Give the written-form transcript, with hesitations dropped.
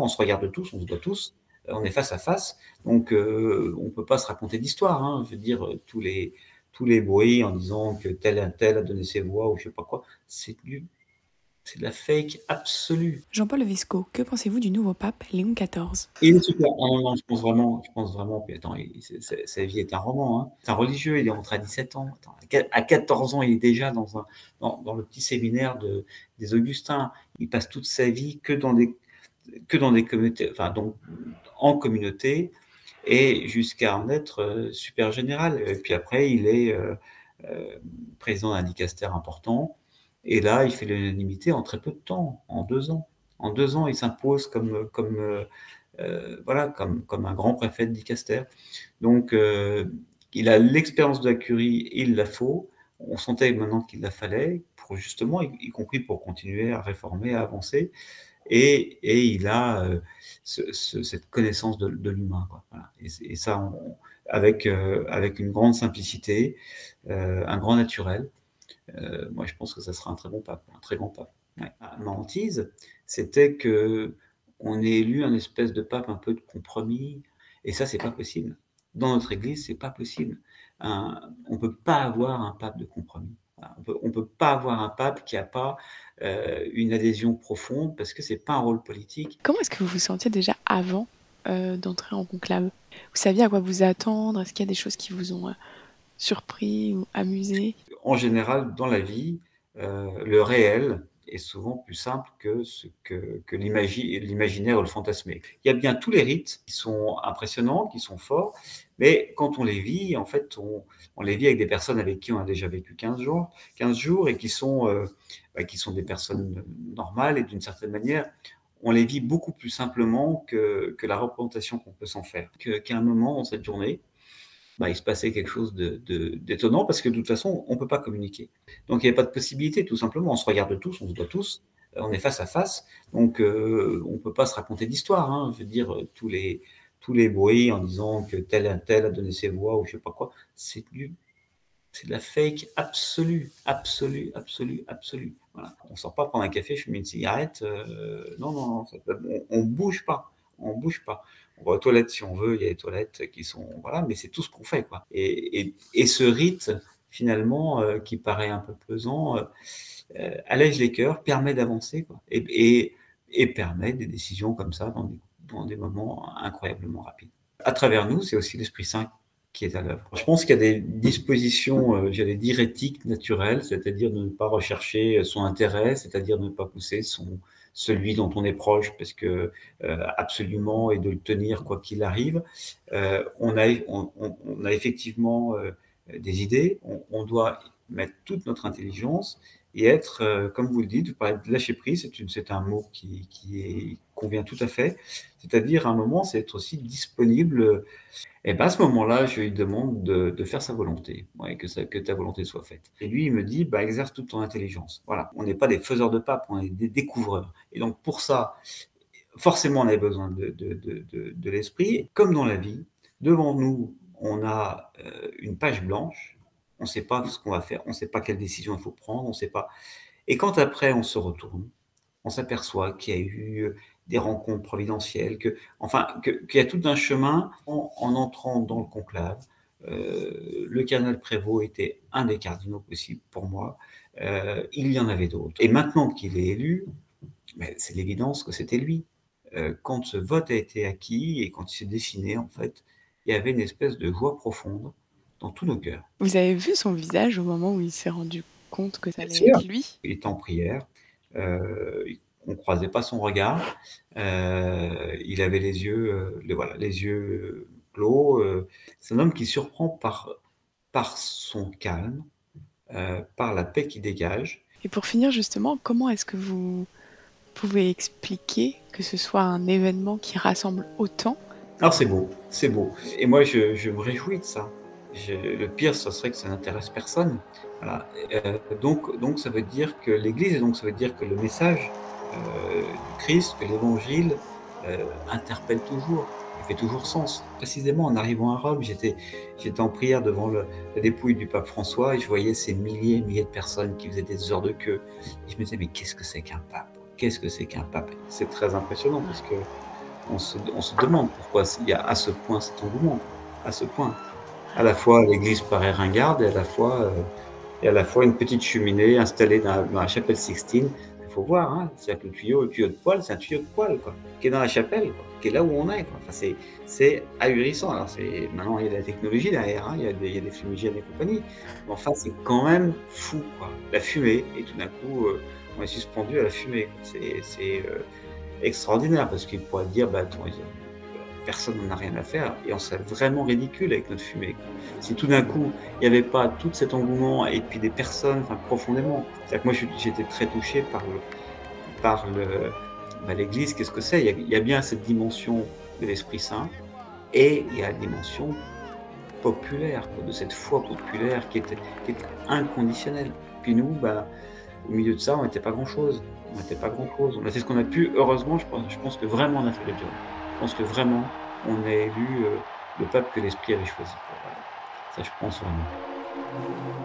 on se regarde tous, on se voit tous, on est face à face, donc on ne peut pas se raconter d'histoire, hein. Je veux dire, tous les bruits en disant que tel un tel a donné ses voix ou je sais pas quoi, c'est de la fake absolue. Jean-Paul Lescaut, que pensez-vous du nouveau pape Léon XIV? Il est super. Ah non, non, je pense vraiment. Puis attends, sa vie est un roman, hein. C'est un religieux. Il est rentré à 17 ans. Attends, à 14 ans, il est déjà dans le petit séminaire des Augustins. Il passe toute sa vie que dans des communautés, enfin, donc, en communauté, et jusqu'à en être super général. Et puis après, il est euh, président d'un dicaster important. Et là, il fait l'unanimité en très peu de temps, en 2 ans. En 2 ans, il s'impose voilà, comme un grand préfet de dicaster. Donc, il a l'expérience de la curie, il la faut. On sentait maintenant qu'il la fallait, pour justement, y compris pour continuer à réformer, à avancer. Et il a cette connaissance de l'humain, quoi. Voilà. Et ça, avec une grande simplicité, un grand naturel. Moi, je pense que ça sera un très bon pape, un très grand pape. Ouais. Ma hantise, c'était que on ait élu un espèce de pape un peu de compromis, et ça, c'est pas possible. Dans notre Église, c'est pas possible. On peut pas avoir un pape de compromis. Voilà. On peut pas avoir un pape qui a pas une adhésion profonde, parce que c'est pas un rôle politique. Comment est-ce que vous vous sentiez déjà avant d'entrer en conclave? Vous saviez à quoi vous attendre? Est-ce qu'il y a des choses qui vous ont surpris ou amusé? En général, dans la vie, le réel est souvent plus simple que l'imaginaire ou le fantasmé. Il y a bien tous les rites qui sont impressionnants, qui sont forts, mais quand on les vit, en fait, on les vit avec des personnes avec qui on a déjà vécu 15 jours et qui sont des personnes normales, et d'une certaine manière, on les vit beaucoup plus simplement que la représentation qu'on peut s'en faire. Qu'à un moment dans cette journée, bah, il se passait quelque chose d'étonnant, parce que de toute façon, on ne peut pas communiquer. Donc il n'y a pas de possibilité, tout simplement. On se regarde tous, on se voit tous, on est face à face, donc on ne peut pas se raconter d'histoire, hein. Je veux dire, tous les bruits en disant que tel un tel a donné ses voix ou je sais pas quoi, c'est de la fake absolue, absolue, absolue, absolue. Voilà. On ne sort pas prendre un café, fumer une cigarette. Non, non, non, on bouge pas. On bouge pas. On va aux toilettes si on veut, il y a des toilettes qui sont. Voilà, mais c'est tout ce qu'on fait, quoi. Et ce rite, finalement, qui paraît un peu pesant, allège les cœurs, permet d'avancer, quoi. Et permet des décisions comme ça dans des moments incroyablement rapides. À travers nous, c'est aussi l'Esprit Saint qui est à l'œuvre. Je pense qu'il y a des dispositions, j'allais dire, éthiques naturelles, c'est-à-dire de ne pas rechercher son intérêt, c'est-à-dire de ne pas pousser celui dont on est proche, parce que absolument, et de le tenir quoi qu'il arrive. On a effectivement des idées, on doit mettre toute notre intelligence et être, comme vous le dites, vous parlez de lâcher prise, c'est un mot qui convient tout à fait, c'est-à-dire à un moment, c'est être aussi disponible. Et ben à ce moment-là, je lui demande de faire sa volonté, ouais, que ta volonté soit faite. Et lui, il me dit, bah, exerce toute ton intelligence. Voilà, on n'est pas des faiseurs de papes, on est des découvreurs. Et donc pour ça, forcément, on a besoin de l'esprit. Comme dans la vie, devant nous, on a une page blanche, on ne sait pas ce qu'on va faire, on ne sait pas quelle décision il faut prendre, on ne sait pas. Et quand après on se retourne, on s'aperçoit qu'il y a eu des rencontres providentielles, qu'il y a tout un chemin en entrant dans le conclave. Le cardinal Prévost était un des cardinaux possibles pour moi. Il y en avait d'autres. Et maintenant qu'il est élu, mais c'est l'évidence que c'était lui. Quand ce vote a été acquis et quand il s'est dessiné, en fait, il y avait une espèce de joie profonde dans tous nos cœurs. Vous avez vu son visage au moment où il s'est rendu compte que ça Bien allait sûr. être lui? Il était en prière. On ne croisait pas son regard. Il avait les yeux, voilà, les yeux clos. C'est un homme qui surprend par son calme, par la paix qu'il dégage. Et pour finir justement, comment est-ce que vous pouvez expliquer que ce soit un événement qui rassemble autant? Alors c'est beau, c'est beau. Et moi, je me réjouis de ça. Le pire, ce serait que ça n'intéresse personne. Voilà. Donc ça veut dire que l'Église, et donc ça veut dire que le message du Christ, que l'Évangile interpelle toujours, il fait toujours sens. Précisément, en arrivant à Rome, j'étais en prière devant la dépouille du pape François, et je voyais ces milliers et milliers de personnes qui faisaient des heures de queue. Et je me disais, mais qu'est-ce que c'est qu'un pape? Qu'est-ce que c'est qu'un pape? C'est très impressionnant, parce que on se demande pourquoi il y a à ce point cet engouement, à ce point. À la fois l'église paraît ringarde et à la fois une petite cheminée installée dans la chapelle Sixtine. Il faut voir, hein, c'est-à-dire que le tuyau de poêle, c'est un tuyau de poêle, quoi, qui est dans la chapelle, quoi, qui est là où on est, quoi. Enfin, c'est ahurissant. Alors, maintenant, il y a de la technologie derrière, hein, il y a des fumigènes et compagnie. Mais enfin, c'est quand même fou, quoi. La fumée, et tout d'un coup, on est suspendu à la fumée. C'est extraordinaire, parce qu'il pourrait dire, bah, attends, personne n'en a rien à faire, et on serait vraiment ridicule avec notre fumée. Si tout d'un coup, il n'y avait pas tout cet engouement, et puis des personnes, enfin, profondément. C'est-à-dire que moi, j'étais très touché par l'Église. Qu'est-ce que c'est? Il y a bien cette dimension de l'Esprit Saint, et il y a la dimension populaire, quoi, de cette foi populaire qui est inconditionnelle. Puis nous, bah, au milieu de ça, on n'était pas grand-chose. On n'était pas grand-chose. On a fait ce qu'on a pu. Heureusement, je pense que vraiment on a fait le job. Je pense que vraiment on a élu le peuple que l'Esprit avait choisi. Voilà. Ça, je pense vraiment.